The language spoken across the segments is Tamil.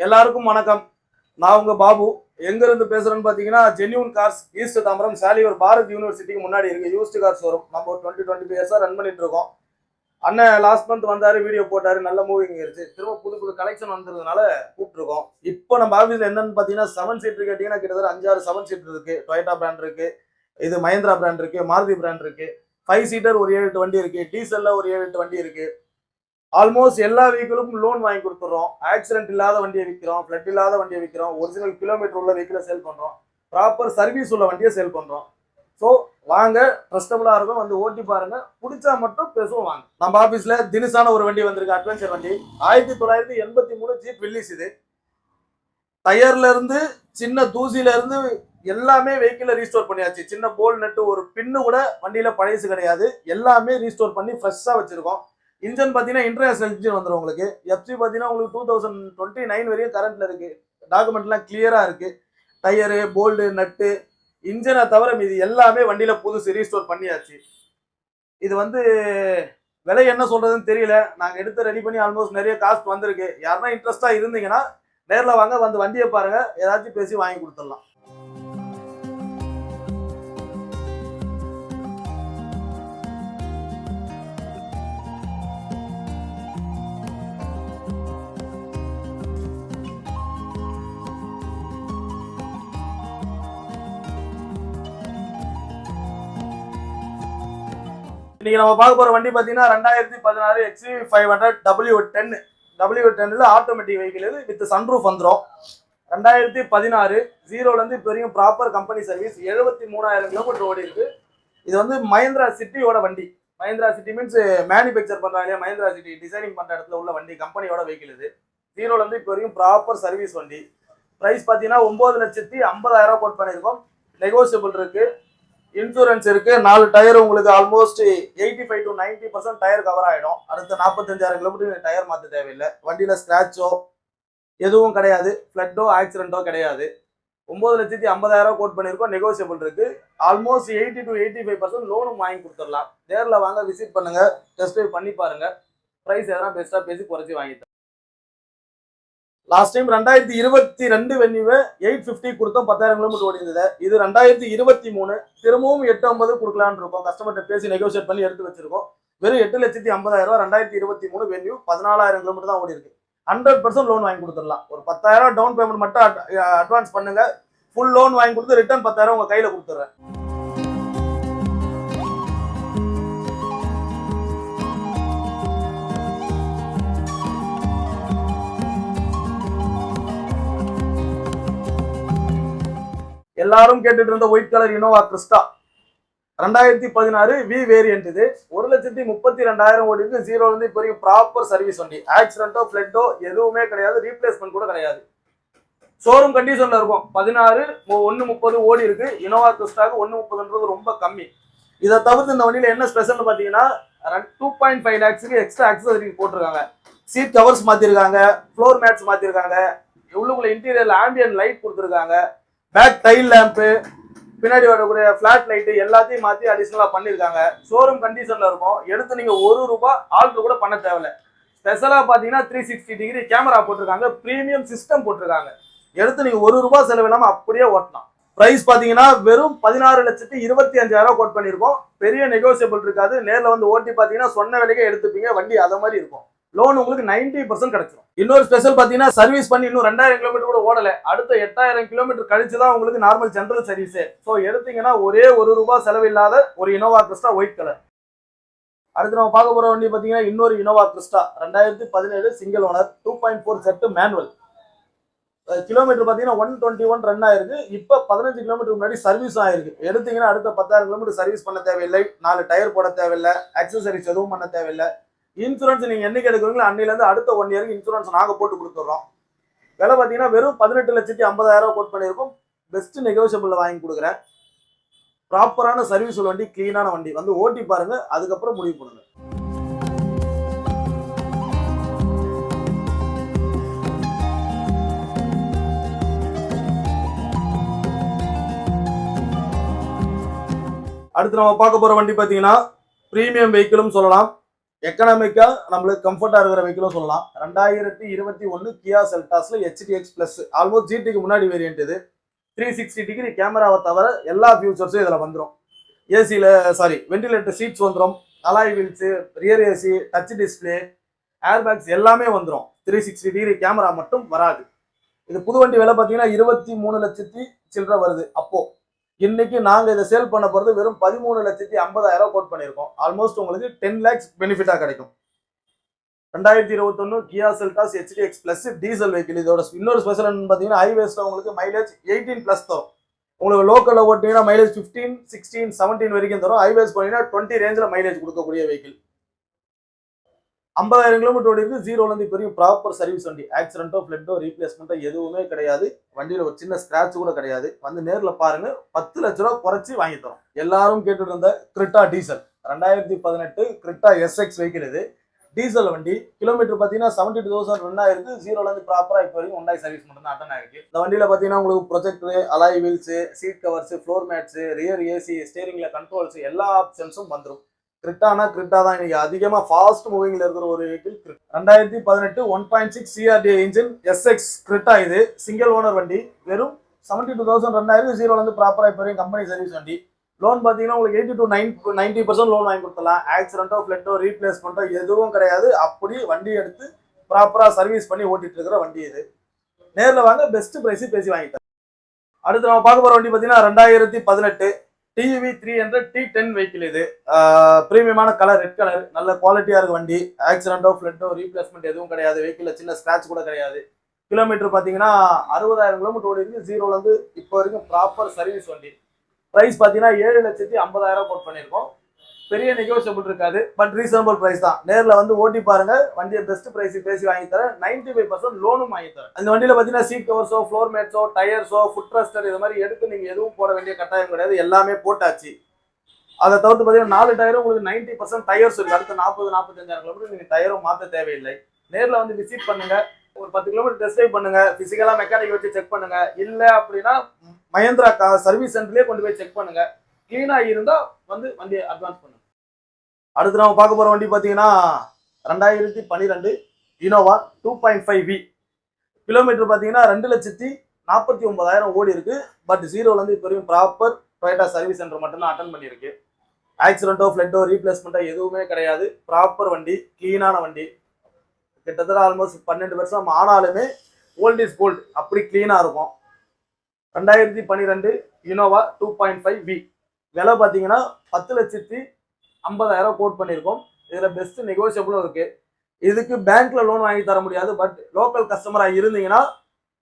எல்லாருக்கும் வணக்கம். நான் உங்க பாபு. எங்க இருந்து பேசுறேன்னு பாத்தீங்கன்னா genuine cars east Tambaram Selaiyur Bharath யூனிவர்சிட்டிக்கு முன்னாடி இருக்கு யூஸ்ட் கார்ஸ் வரும். நம்ம ஒரு 20-25 இயர்ஸா ரன் பண்ணிட்டு இருக்கோம். அண்ணன் லாஸ்ட் மந்த் வந்தாரு, வீடியோ போட்டாரு, நல்ல மூவிங் இருந்துச்சு. திரும்ப புது புது கலெக்ஷன் வந்ததுனால கூப்பிட்டுருக்கோம். இப்போ நம்ம ஆஃபீஸ்ல என்னன்னு பாத்தீங்கன்னா 7 சீட்டர் கேட்டீங்கன்னா கிட்டத்தட்ட 5-6 7 சீட்டர் இருக்கு. டொயோட்டா பிராண்ட் இருக்கு, இது மஹிந்திரா பிராண்ட் இருக்கு, மாருதி பிராண்ட் இருக்கு. 5 சீட்டர் ஒரு 7-8 வண்டி இருக்கு, டீசல்ல ஒரு 7-8 வண்டி இருக்கு. ஆல்மோஸ்ட் எல்லா வெஹிக்கிளுக்கும் லோன் வாங்கி கொடுத்துறோம். ஆக்சிடென்ட் இல்லாத வண்டியை விற்கிறோம், ஃபிளட் இல்லாத வண்டியை விற்கிறோம், ஒரிஜினல் கிலோமீட்டர் உள்ள வெஹிக்கிளை சேல் பண்றோம், ப்ராப்பர் சர்வீஸ் உள்ள வண்டியை சேல் பண்றோம். ஸோ வாங்க, ட்ரஸ்டபுளா இருக்கும், வந்து ஓட்டி பாருங்க, பிடிச்சா மட்டும் பேசுவோம் வாங்க. நம்ம ஆஃபீஸ்ல தினுசான ஒரு வண்டி வந்திருக்கு, அட்வென்ச்சர் வண்டி. 1983 ஜீப் வில்லிஸ். இது டயர்ல இருந்து சின்ன தூசில இருந்து எல்லாமே வெஹிக்கிள ரீஸ்டோர் பண்ணியாச்சு. சின்ன போல் நட்டு ஒரு பின்னு கூட வண்டியில பழைசு கிடையாது, எல்லாமே ரீஸ்டோர் பண்ணி ஃப்ரெஷ்ஷா வச்சிருக்கோம். இன்ஜின் பார்த்தீங்கன்னா இன்டர்நேஷனல் இன்ஜின் வந்துடும் உங்களுக்கு. எஃப்சி பார்த்தீங்கன்னா உங்களுக்கு 2029 வரையும் கரண்ட்ல இருக்கு. டாக்குமெண்ட்லாம் கிளியரா இருக்கு. டயரு, போல்டு, நட்டு, இன்ஜினை தவிர மீது எல்லாமே வண்டியில புதுசு ரீஸ்டோர் பண்ணியாச்சு. இது வந்து விலை என்ன சொல்றதுன்னு தெரியல. நாங்க எடுத்து ரெடி பண்ணி ஆல்மோஸ்ட் நிறைய காஸ்ட் வந்திருக்கு. யாருன்னா இன்ட்ரெஸ்டா இருந்தீங்கன்னா நேரில் வாங்க, வந்து வண்டியை பாருங்க, ஏதாச்சும் பேசி வாங்கி கொடுத்துடலாம். இன்னைக்கு நம்ம பார்க்க போற வண்டி பாத்தீங்கன்னா 2016 XV500 W10 ஆட்டோமேட்டிக் வெஹிக்கிள். இது வித் சன்ரூஃப் வந்துடும். 2016 ஜீரோல இருந்து இப்போ வரைக்கும் ப்ராப்பர் கம்பெனி சர்வீஸ். 73,000 கிலோமீட்டர் ஓடி இருக்கு. இது வந்து மஹிந்திரா சிட்டியோட வண்டி. மஹிந்திரா சிட்டி மீன்ஸ் மேனுஃபேக்சர் பண்றாங்க இல்லையா, மஹிந்திரா சிட்டி டிசைனிங் பண்ற இடத்துல உள்ள வண்டி, கம்பெனியோட வெஹிக்கிள் இது. ஜீரோல இருந்து இப்போ வரைக்கும் ப்ராப்பர் சர்வீஸ் வண்டி. பிரைஸ் பாத்தீங்கன்னா 9,50,000 கோட் பண்ணியிருக்கோம். நெகோசியபிள் இருக்கு. இன்சூரன்ஸ் இருக்கு. 4 டயர் உங்களுக்கு ஆல்மோஸ்ட் 85 to 90% டயர் கவர் ஆயிடும். அடுத்த 45,000 கிலோமீட்டர் டயர் மாற்ற தேவையில்லை. வண்டியில ஸ்கிராச்சோ எதுவும் கிடையாது, ஃபிளட்டோ ஆக்சிடென்ட்டோ கிடையாது. 9,50,000 கோட் பண்ணியிருக்கோம். நெகோசியபிள் இருக்கு. ஆல்மோஸ்ட் 80 to 85% லோனும் வாங்கி கொடுத்துடலாம். நேரில் வாங்க, விசிட் பண்ணுங்க, டெஸ்ட் ட்ரைவ் பண்ணி பாருங்க. ப்ரைஸ் எதனா பெஸ்ட்டாக பேசி குறைச்சி வாங்கிட்டேன். லாஸ்ட் டைம் 2022 வென்யூவை 850 கொடுத்தோம், 10,000 கிலோமீட்டர் ஓடி இருந்தது. இது 2023 திரும்பவும் 850 கொடுக்கலான்னு இருக்கோம். கஸ்டமர்கிட்ட பேசி நெகோசியேட் பண்ணி எடுத்து வச்சிருக்கோம். வெறும் 8,50,000. 2023 வென்யூ 14,000 கிலோமீட்டர் தான் ஓடி இருக்கு. 100% லோன் வாங்கி கொடுத்துடலாம். ஒரு 10,000 டவுன் பேமெண்ட் மட்டும் அட்வான்ஸ் பண்ணுங்க. ஃபுல் லோன் வாங்கி கொடுத்து ரிட்டர்ன் 10,000 உங்க கையில கொடுத்துறேன். எல்லாரும் கேட்டுட்டு இருந்த white colour Innova Crysta 2016 V variant. இது 1,32,000 ஓடி இருக்கு. ஜீரோல இருந்து இப்போ வரைக்கும் ப்ராப்பர் சர்வீஸ் வண்டி. ஆக்சிடென்ட்டோ ஃபிளட்டோ எதுவுமே கிடையாது, ரீப்ளேஸ்மெண்ட் கூட கிடையாது. ஷோரூம் கண்டிஷன்ல இருக்கும். 16/130 ஓடி இருக்கு. இனோவா கிறிஸ்டாக்கு 130ன்றது ரொம்ப கம்மி. இதை தவிர்த்து இந்த வண்டியில என்ன ஸ்பெஷல்னு பாத்தீங்கன்னா 2.5 lakhs எக்ஸ்ட்ரா அக்சசரி போட்டிருக்காங்க. சீட் கவர்ஸ் மாத்திருக்காங்க, ஃப்ளோர் மேட்ஸ் மாத்திருக்காங்க, உள்ளுக்குள்ள இன்டீரியர்ல ஆம்பியன் லைட் கொடுத்துருக்காங்க, பேக் டைல் லேம்பு, பின்னாடி வரக்கூடிய ஃபிளாட் லைட்டு எல்லாத்தையும் மாற்றி அடிஷ்னலாக பண்ணியிருக்காங்க. ஷோரூம் கண்டிஷனில் இருக்கும். எடுத்து நீங்கள் ₹1 ஆல்ட்ரு கூட பண்ண தேவையில்லை. ஸ்பெஷலாக பார்த்தீங்கன்னா 360 டிகிரி கேமரா போட்டிருக்காங்க, ப்ரீமியம் சிஸ்டம் போட்டிருக்காங்க. எடுத்து நீங்கள் ₹1 செலவு இல்லாமல் அப்படியே ஓட்டலாம். ப்ரைஸ் பார்த்தீங்கன்னா வெறும் 16,25,000 கோட் பண்ணியிருக்கோம். பெரிய நெகோசியபிள் இருக்காது. நேரில் வந்து ஓட்டி பார்த்தீங்கன்னா சொன்ன விலைக்கே எடுத்துப்பீங்க. வண்டி அதை மாதிரி இருக்கும். லோன் உங்களுக்கு 90% கிடைச்சிடும். இன்னொரு ஸ்பெஷல் பாத்தீங்கன்னா சர்வீஸ் பண்ணி இன்னும் 2,000 கிலோமீட்டர் கூட ஓடல. அடுத்த 8,000 கிலோமீட்டர் கழிச்சுதான் உங்களுக்கு நார்மல் ஜெனரல் சர்வீஸ். ஸோ எடுத்தீங்கன்னா ஒரே ₹1 செலவில்லாத ஒரு இனோவா கிறிஸ்டா ஒயிட் கலர். அடுத்து நம்ம பார்க்க போற வண்டி பாத்தீங்கன்னா இன்னொரு Innova Crysta 2017 single owner 2.4 set manual. Kilometre பாத்தீங்கன்னா 121 ரன் ஆயிருக்கு. இப்ப 15 கிலோமீட்டர் முன்னாடி சர்வீஸ் ஆயிருக்கு. எடுத்தீங்கன்னா அடுத்த 10,000 கிலோமீட்டர் சர்வீஸ் பண்ண தேவையில்லை. 4 டயர் போட தேவையில்லை. அக்சசரிஸ் எதுவும் பண்ண தேவையில்லை. இன்சூரன்ஸ் நீங்க என்னைக்கு எடுக்கிறீங்களோ அன்னில இருந்து அடுத்த 1 இயருக்கு இன்சூரன்ஸ் நாங்க போட்டு கொடுத்துறோம். விலை பார்த்தீங்கன்னா வெறும் 18,50,000 கோட் பண்ணியிருக்கோம். பெஸ்ட் நெகோசியபிள் வாங்கி கொடுக்குறேன். ப்ராப்பரான சர்வீஸ் உள்ள வண்டி, கிளீனான வண்டி. வந்து ஓட்டி பாருங்க, அதுக்கப்புறம் முடிவு பண்ணுங்க. அடுத்து நம்ம பார்க்க போற வண்டி பார்த்தீங்கன்னா பிரீமியம் வெஹிக்கிளும் சொல்லலாம். எக்கனாமிக்கா நம்மளுக்கு கம்ஃபர்ட்டா இருக்கிற வெஹிக்கிளும் சொல்லலாம். 2021 கியா செல்டாஸ்ல ஹெச்டிஎக்ஸ் பிளஸ் ஆல்மோஸ்ட் ஜிடிக்கு முன்னாடி வேரியன்ட் இது. 360 டிகிரி கேமராவை தவிர எல்லா ஃபியூச்சர்ஸும் இதுல வந்துடும். ஏசியில வென்டிலேட்டர் சீட்ஸ் வந்துடும், alloy wheels, rear AC, touch display, air bags எல்லாமே வந்துடும். 360 டிகிரி கேமரா மட்டும் வராது. இது புது வண்டி விலை பார்த்தீங்கன்னா 23 லட்சத்தி சில்லற வருது. அப்போ இன்னைக்கு நாங்க இதை சேல் பண்ண போறது வெறும் 13,50,000 கோட் பண்ணியிருக்கோம். ஆல்மோஸ்ட் உங்களுக்கு 10 lakhs பெனிஃபிட்டா கிடைக்கும். 2021 கியா Seltos HDX plus diesel vehicle. இதோட இன்னொரு ஸ்பெஷல் என்னன்னு பார்த்தீங்கன்னா ஹைவேஸ்ல உங்களுக்கு மைலேஜ் 18+ தரும். உங்களுக்கு லோக்கல்ல ஓட்டிங்கன்னா மைலேஜ் 15, 16, 17 வரைக்கும் தரும். ஹைவேஸ் போனீங்கன்னா 20 ரேஞ்சில் மைலேஜ் கொடுக்கக்கூடிய வெஹிக்கிள். 50,000 கிலோமீட்டர் ஓடி இருக்கு. ஜீரோலேருந்து இப்போ வரைக்கும் ப்ராப்பர் சர்வீஸ் வண்டி. ஆக்சிடென்ட்டோ ஃப்ளட்டோ ரீப்ளேஸ்மெண்ட்டோ எதுவுமே கிடையாது. வண்டியில் ஒரு சின்ன ஸ்கிராட்ச் கூட கிடையாது. வந்து நேரில் பாருங்க, 10 லட்ச ரூபா குறைச்சி வாங்கி தரோம். எல்லாரும் கேட்டுட்டு இருந்த criteria diesel 2018 criteria SX vehicle இது. டீசல் வண்டி. கிலோமீட்டர் பார்த்தீங்கன்னா 72,000 ரன் ஆயிருக்கு. ஜீரோலேருந்து ப்ராப்பராக இப்போ வரைக்கும் ஒன்றாய் சர்வீஸ் மட்டும் தான் அட்டன் ஆயிருக்கு. இந்த வண்டியில் பார்த்தீங்கன்னா உங்களுக்கு projector, alloy wheels, seat covers, floor mats, rear AC, ஸ்டேரிங்ல கண்ட்ரோல்ஸ் எல்லா ஆப்ஷன்ஸும் வந்துடும். கிரிட்டானா கிரிட்டா தான் இன்னைக்கு அதிகமாக ஃபாஸ்ட் மூவிங்ல இருக்கிற ஒரு vehicle. 2018 1.6 CRDI engine SX Creta. இது சிங்கிள் ஓனர் வண்டி. வெறும் 72,000 ரன் ஆயிருக்கு. ஜீரோலேருந்து ப்ராப்பராக இப்போ வரைக்கும் கம்பெனி சர்வீஸ் வண்டி. லோன் பார்த்தீங்கன்னா உங்களுக்கு 80 to 90% லோன் வாங்கி கொடுத்துலாம். ஆக்சிடென்ட்டோ ஃப்ளட்டோ ரீப்ளேஸ்மெண்ட்டோ எதுவும் கிடையாது. அப்படி வண்டி எடுத்து ப்ராப்பராக சர்வீஸ் பண்ணி ஓட்டிட்டு இருக்கிற வண்டி இது. நேரில் வாங்க, பெஸ்ட் பிரைஸ் பேசி வாங்கிட்டேன். அடுத்து நம்ம பார்க்க போகிற வண்டி பார்த்தீங்கன்னா 2018 டிவி 300 T10 வெஹிக்கிள். இது பிரீமியமான கலர், ரெட் கலர், நல்ல குவாலிட்டியா இருக்கு வண்டி. ஆக்சிடென்ட்டோ ஃப்ளட்டோ ரீப்ளேஸ்மெண்ட் எதுவும் கிடையாது. வெஹிக்கிள் சின்ன ஸ்கிராட்ச் கூட கிடையாது. கிலோமீட்டர் பார்த்தீங்கன்னா 60,000 கிலோமீட்டர் ஓடி இருக்கு. ஜீரோலேருந்து இப்போ வரைக்கும் ப்ராப்பர் சர்வீஸ் வண்டி. ப்ரைஸ் பார்த்தீங்கன்னா 7,50,000 கோட் பண்ணியிருக்கோம். பெரிய நெகோசியபிள் இருக்காது, பட் ரீசனபிள் பிரைஸ் தான். நேரில் வந்து ஓட்டி பாருங்க, வண்டியை பெஸ்ட் பிரைஸ் பேசி வாங்கி தரேன். 95% லோனும் வாங்கி தரேன். அந்த வண்டியில் பார்த்தீங்கன்னா சீட் கவர்ஸோ, ஃப்ளோர் மேட்ஸோ, டயர்ஸோ, ஃபுட் ரெஸ்டர் இது மாதிரி எடுத்து நீங்கள் எதுவும் போட வேண்டிய கட்டாயம் கிடையாது. எல்லாமே போட்டாச்சு. அதை தவிர்த்து பார்த்தீங்கன்னா 4 டயரும் உங்களுக்கு 90% டயர்ஸ் இருக்கு. அடுத்த 40-45,000 கிலோமீட்டர் நீங்கள் டயரும் மாற்ற தேவையில்லை. நேரில் வந்து விசிட் பண்ணுங்க. ஒரு 10 கிலோமீட்டர் டெஸ்ட் ட்ரைவ் பண்ணுங்க. பிசிக்கலா மெக்கானிக் வச்சு செக் பண்ணுங்க. இல்லை அப்படின்னா மஹேந்திரா சர்வீஸ் சென்டர்லேயே கொண்டு போய் செக் பண்ணுங்க. கிளீனா இருந்தா வந்து வண்டியை அட்வான்ஸ் பண்ணுங்க. அடுத்து நம்ம பார்க்க போற வண்டி பார்த்தீங்கன்னா 2012 இனோவா 2.5V. கிலோமீட்டர் பார்த்தீங்கன்னா 2,49,000 ஓடி இருக்கு. பட் ஜீரோலேருந்து இப்போ வரைக்கும் ப்ராப்பர் டொயோட்டா சர்வீஸ் சென்டர் மட்டும்தான் அட்டன் பண்ணியிருக்கு. ஆக்சிடென்ட்டோ ஃப்ளட்டோ ரீப்ளேஸ்மெண்ட்டோ எதுவுமே கிடையாது. ப்ராப்பர் வண்டி, கிளீனான வண்டி. கிட்டத்தட்ட ஆல்மோஸ்ட் 12 வருஷம் ஆனாலுமே ஓல்ட் இஸ் கோல்டு, அப்படி கிளீனாக இருக்கும். 2012 இனோவா 2.5V. விலை பார்த்தீங்கன்னா 10,50,000 கோட் பண்ணியிருக்கோம். இதில் பெஸ்ட் நெகோசியபிளும் இருக்கு. இதுக்கு பேங்க்ல லோன் வாங்கி தர முடியாது. பட் லோக்கல் கஸ்டமராக இருந்தீங்கன்னா,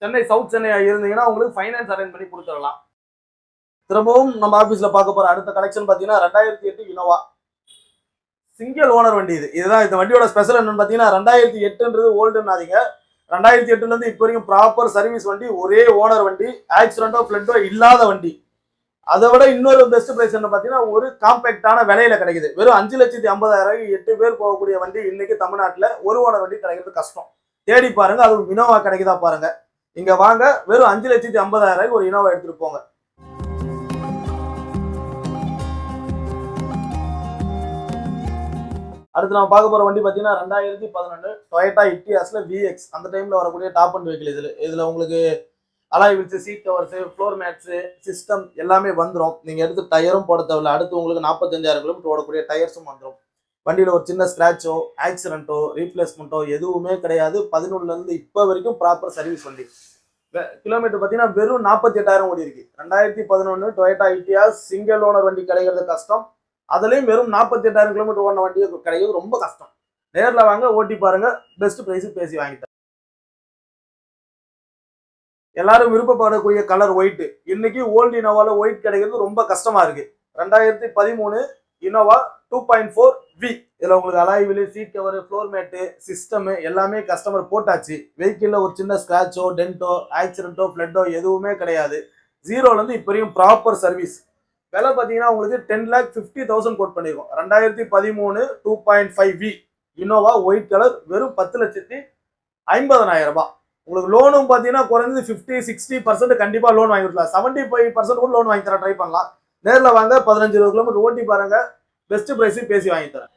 சென்னை சவுத் சென்னையாக இருந்தீங்கன்னா உங்களுக்கு ஃபைனான்ஸ் அரேஞ்ச் பண்ணி கொடுத்துடலாம். திரும்பவும் நம்ம ஆஃபீஸில் பார்க்க போகிற அடுத்த கலெக்ஷன் பார்த்தீங்கன்னா 2008 இனோவா சிங்கிள் ஓனர் வண்டி. இதுதான் இந்த வண்டியோட ஸ்பெஷல் என்னன்னு பார்த்தீங்கன்னா 2008ன்றது ஓல்டுன்னாதீங்க. 2008லேருந்து இப்போ வரைக்கும் ப்ராப்பர் சர்வீஸ் வண்டி, ஒரே ஓனர் வண்டி, ஆக்சிடென்ட்டோ ஃப்ளட்டோ இல்லாத வண்டி. அதை விட இன்னொரு பெஸ்ட் பிரைஸ் என்ன பார்த்தீங்கன்னா ஒரு காம்பேக்டான விலையில கிடைக்குது. வெறும் 5,50,000 8 பேர் போகக்கூடிய வண்டி இன்னைக்கு தமிழ்நாட்டில் ஒரு ஓனர் வண்டி கிடைக்கிறது கஷ்டம். தேடி பாருங்க. அது இனோவா கிடைக்குதா பாருங்க. இங்க வாங்க, வெறும் 5,50,000 ஒரு இனோவா எடுத்துட்டு போங்க. அடுத்து நம்ம பார்க்க போற வண்டி பார்த்தீங்கன்னா 2011 டொயோட்டா இட்டியாஸ்ல VX. அந்த டைம்ல வரக்கூடிய டாப் அண்ட் வெஹிக்கிள். இதுல உங்களுக்கு alloy wheels, seat covers, floor mats, system எல்லாமே வந்துடும். நீங்கள் எடுத்து டயரும் போட தேவையில்ல. அடுத்து உங்களுக்கு 45,000 கிலோமீட்டர் ஓடக்கூடிய டயர்ஸும் வந்துடும். வண்டியில் ஒரு சின்ன ஸ்க்ராச்சோ, ஆக்சிடென்ட்டோ, ரீப்ளேஸ்மெண்ட்டோ எதுவுமே கிடையாது. 11லேருந்து இப்போ வரைக்கும் ப்ராப்பர் சர்வீஸ் வண்டி. கிலோமீட்டர் பார்த்தீங்கன்னா வெறும் 48,000 ஓடி இருக்கு. 2011 டொயோட்டா இட்டியாஸ் சிங்கிள் ஓனர் வண்டி கிடைக்கிறது கஷ்டம். அதுலேயும் வெறும் 48,000 கிலோமீட்டர் ஓடின வண்டியை கிடைக்கிறது ரொம்ப கஷ்டம். நேரில் வாங்க, ஓட்டி பாருங்க, பெஸ்ட் ப்ரைஸுக்கு பேசி வாங்கிட்டேன். எல்லாரும் விருப்பப்படக்கூடிய கலர் ஒயிட். இன்னைக்கு ஓல்டு இனோவால ஒயிட் கிடைக்கிறது ரொம்ப கஷ்டமா இருக்கு. 2013 இனோவா 2.4V. இதுல உங்களுக்கு alloy wheel, seat cover, floor mat, system எல்லாமே கஸ்டமர் போட்டாச்சு. வெஹிக்கிள்ல ஒரு சின்ன ஸ்கிராச்சோ, டென்ட்டோ, ஆக்சிடென்ட்டோ, ஃப்ளட்டோ எதுவுமே கிடையாது. ஜீரோலேருந்து இப்போ வரைக்கும் ப்ராப்பர் சர்வீஸ். விலை பார்த்தீங்கன்னா உங்களுக்கு 10,50,000 கோட் பண்ணிருக்கோம். 2013 2.5V இனோவா ஒயிட் கலர் வெறும் 10,50,000 உங்களுக்கு லோனும் பார்த்தீங்கன்னா குறைஞ்சது 50-60% கண்டிப்பாக லோன் வாங்கி கொடுக்கலாம். 75% கூட லோன் வாங்கி தர ட்ரை பண்ணலாம். நேரில் வாங்க, 15-20 கிலோமீட்டர் ஓட்டி பாருங்க, பெஸ்ட் பிரைஸுக்கு பேசி வாங்கி தரேன்.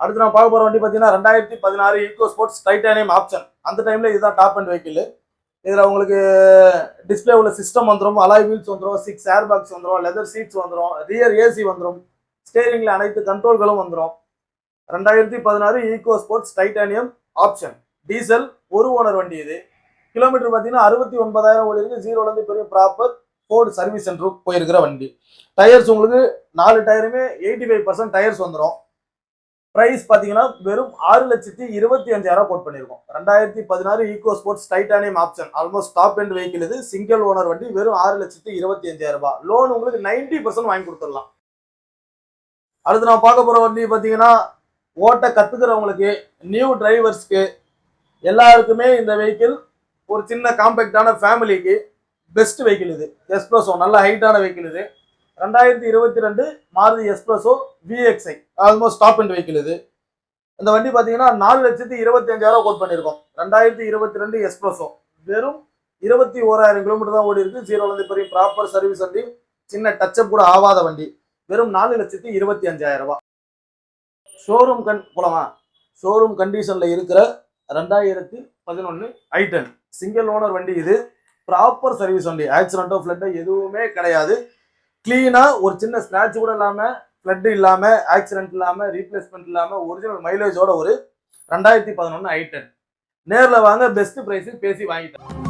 அடுத்து நான் பார்க்க போற வண்டி பார்த்தீங்கன்னா 2016 ஈகோ ஸ்போர்ட்ஸ் டைட்டானியம் ஆப்ஷன். அந்த டைம்ல இதுதான் டாப் அண்ட் வெஹிக்கிள். இதுல உங்களுக்கு டிஸ்பிளே உள்ள சிஸ்டம் வந்துடும், அலாய் வீல்ஸ் வந்துடும், 6 ஏர் பாக்ஸ் வந்துடும், லெதர் சீட்ஸ் வந்துடும், ரியர் ஏசி வந்துடும், ஸ்டேரிங்ல அனைத்து கண்ட்ரோல்களும் வந்துடும். 2016 EcoSport titanium option diesel, ஒரு ஓனர் வண்டி. இது கிலோமீட்டர் பார்த்தீங்கன்னா 69,000 ஓடி இருக்கு. ஜீரோல இருந்து பெரிய ப்ராப்பர் ஃபோர்டு சர்வீஸ் சென்டருக்கு போயிருக்கிற வண்டி. டயர்ஸ் உங்களுக்கு 4 டயருமே 85% டயர்ஸ் வந்துடும். பிரைஸ் பார்த்தீங்கன்னா வெறும் 6,25,000 கோட் பண்ணியிருக்கோம். 2016 EcoSport titanium option almost top end vehicle. இது சிங்கிள் ஓனர் வண்டி. வெறும் 6,25,000 லோன் உங்களுக்கு 90% வாங்கி கொடுத்துடலாம். அடுத்து நான் பார்க்க போற வண்டி பார்த்தீங்கன்னா ஓட்ட கத்துக்கிறவங்களுக்கு, நியூ டிரைவர்ஸ்க்கு எல்லாருக்குமே இந்த வெஹிக்கிள் ஒரு சின்ன காம்பேக்டான ஃபேமிலிக்கு பெஸ்ட் வெஹிக்கிள். இது எஸ்பிரஸோ, நல்ல ஹைட்டான வெஹிக்கிள். இது 2022 Maruti Espresso VXI almost top end vehicle. இது இந்த வண்டி பார்த்தீங்கன்னா 4,25,000 கோட் பண்ணியிருக்கோம். 2022 எஸ்பிரஸோ வெறும் 21,000 கிலோமீட்டர் தான் ஓடி இருக்கு. ஜீரோல இருந்து பெரிய ப்ராப்பர் சர்வீஸ் வண்டி, சின்ன டச்சப் கூட ஆகாத வண்டி. வெறும் 4,25,000. ஷோரூம் போலமா ஷோரூம் கண்டிஷன்ல இருக்கிற 2011 i10 சிங்கிள் ஓனர் வண்டி. இது ப்ராப்பர் சர்வீஸ் வண்டி. ஆக்சிடென்ட்டோ ஃபிளட்டோ எதுவுமே கிடையாது. கிளீனா ஒரு சின்ன ஸ்கிராட்ச் கூட இல்லாம, ஃபிளட் இல்லாம, ஆக்சிடென்ட் இல்லாம, ரீப்ளேஸ்மெண்ட் இல்லாம, ஒரிஜினல் மைலேஜோட ஒரு 2011 i10. நேர்ல வாங்க, பெஸ்ட் பிரைஸ் பேசி வாங்கிட்டேன்.